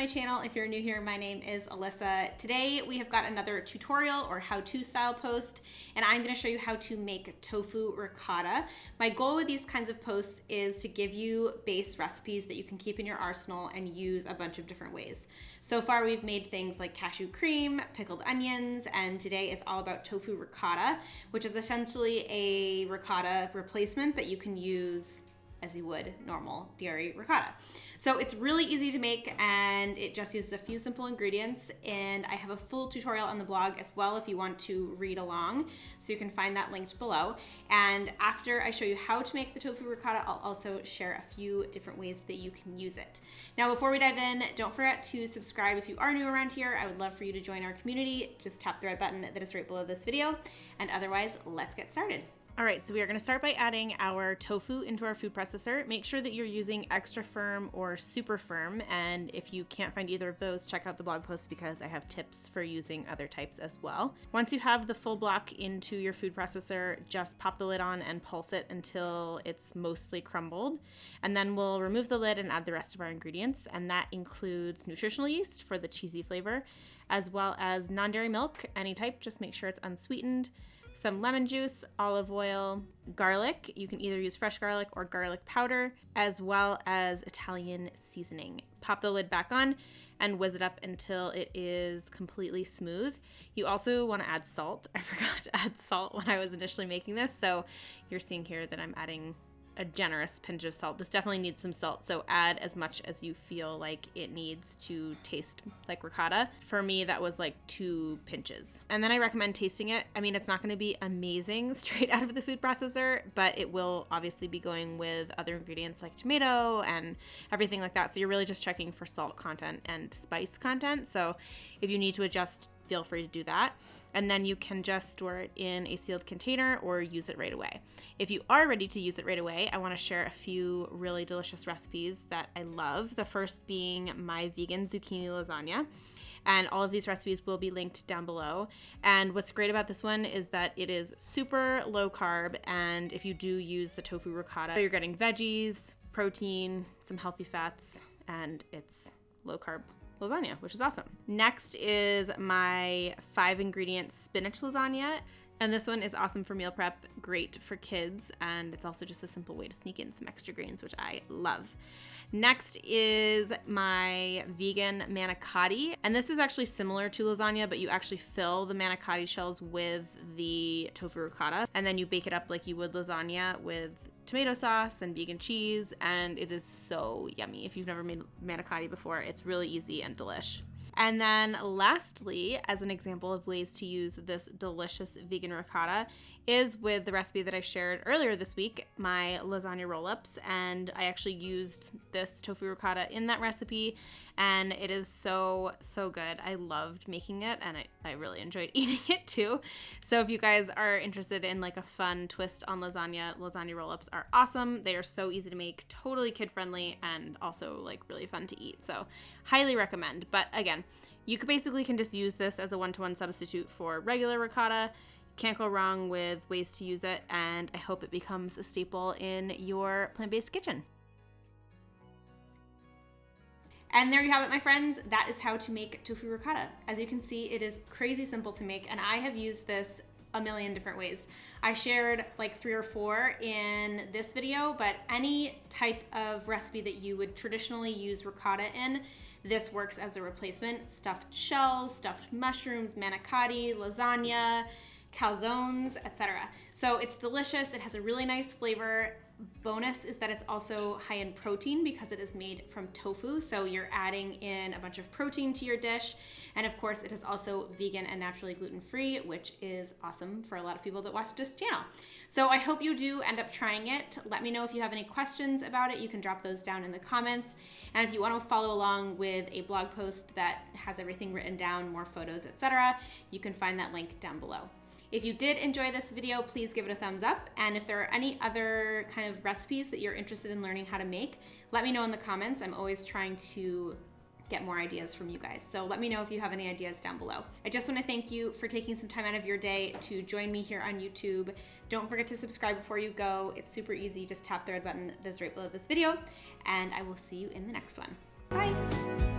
my channel. If you're new here, my name is Alyssa. Today we have got another tutorial or how-to style post, and I'm going to show you how to make tofu ricotta. My goal with these kinds of posts is to give you base recipes that you can keep in your arsenal and use a bunch of different ways. So far we've made things like cashew cream, pickled onions, and today is all about tofu ricotta, which is essentially a ricotta replacement that you can use as you would normal dairy ricotta. So it's really easy to make, and it just uses a few simple ingredients, and I have a full tutorial on the blog as well if you want to read along, so you can find that linked below. And after I show you how to make the tofu ricotta, I'll also share a few different ways that you can use it. Now before we dive in, don't forget to subscribe if you are new around here. I would love for you to join our community. Just tap the red button that is right below this video, and otherwise let's get started. All right, so we are gonna start by adding our tofu into our food processor. Make sure that you're using extra firm or super firm, and if you can't find either of those, check out the blog post because I have tips for using other types as well. Once you have the full block into your food processor, just pop the lid on and pulse it until it's mostly crumbled. And then we'll remove the lid and add the rest of our ingredients, and that includes nutritional yeast for the cheesy flavor, as well as non-dairy milk, any type, just make sure it's unsweetened, some lemon juice, olive oil, garlic. You can either use fresh garlic or garlic powder, as well as Italian seasoning. Pop the lid back on and whiz it up until it is completely smooth. You also want to add salt. I forgot to add salt when I was initially making this, so you're seeing here that I'm adding a generous pinch of salt. This definitely needs some salt, so add as much as you feel like it needs to taste like ricotta. For me, that was like 2 pinches. And then I recommend tasting it. I mean, it's not gonna be amazing straight out of the food processor, but it will obviously be going with other ingredients like tomato and everything like that. So you're really just checking for salt content and spice content. So if you need to adjust, feel free to do that. And then you can just store it in a sealed container or use it right away. If you are ready to use it right away, I want to share a few really delicious recipes that I love. The first being my vegan zucchini lasagna. And all of these recipes will be linked down below. And what's great about this one is that it is super low carb, and if you do use the tofu ricotta, you're getting veggies, protein, some healthy fats, and it's low carb lasagna, which is awesome. Next is my 5-ingredient spinach lasagna. And this one is awesome for meal prep, great for kids, and it's also just a simple way to sneak in some extra greens, which I love. Next is my vegan manicotti, and this is actually similar to lasagna, but you actually fill the manicotti shells with the tofu ricotta, and then you bake it up like you would lasagna with tomato sauce and vegan cheese, and it is so yummy. If you've never made manicotti before, it's really easy and delish. And then lastly, as an example of ways to use this delicious vegan ricotta, is with the recipe that I shared earlier this week, my lasagna roll-ups, and I actually used this tofu ricotta in that recipe, and it is so, so good. I loved making it, and I really enjoyed eating it too. So if you guys are interested in like a fun twist on lasagna roll-ups are awesome. They are so easy to make, totally kid-friendly, and also like really fun to eat. So highly recommend. But again, you could basically can just use this as a one-to-one substitute for regular ricotta. Can't go wrong with ways to use it, and I hope it becomes a staple in your plant-based kitchen. And there you have it, my friends. That is how to make tofu ricotta. As you can see, it is crazy simple to make, and I have used this a million different ways. I shared like 3 or 4 in this video, but any type of recipe that you would traditionally use ricotta in, this works as a replacement. Stuffed shells, stuffed mushrooms, manicotti, lasagna, calzones, etc. So it's delicious. It has a really nice flavor. Bonus is that it's also high in protein because it is made from tofu, so you're adding in a bunch of protein to your dish. And of course, it is also vegan and naturally gluten-free, which is awesome for a lot of people that watch this channel. So I hope you do end up trying it. Let me know if you have any questions about it. You can drop those down in the comments. And if you want to follow along with a blog post that has everything written down, more photos, etc., you can find that link down below. If you did enjoy this video, please give it a thumbs up. And if there are any other kind of recipes that you're interested in learning how to make, let me know in the comments. I'm always trying to get more ideas from you guys. So let me know if you have any ideas down below. I just want to thank you for taking some time out of your day to join me here on YouTube. Don't forget to subscribe before you go. It's super easy. Just tap the red button that's right below this video, and I will see you in the next one. Bye.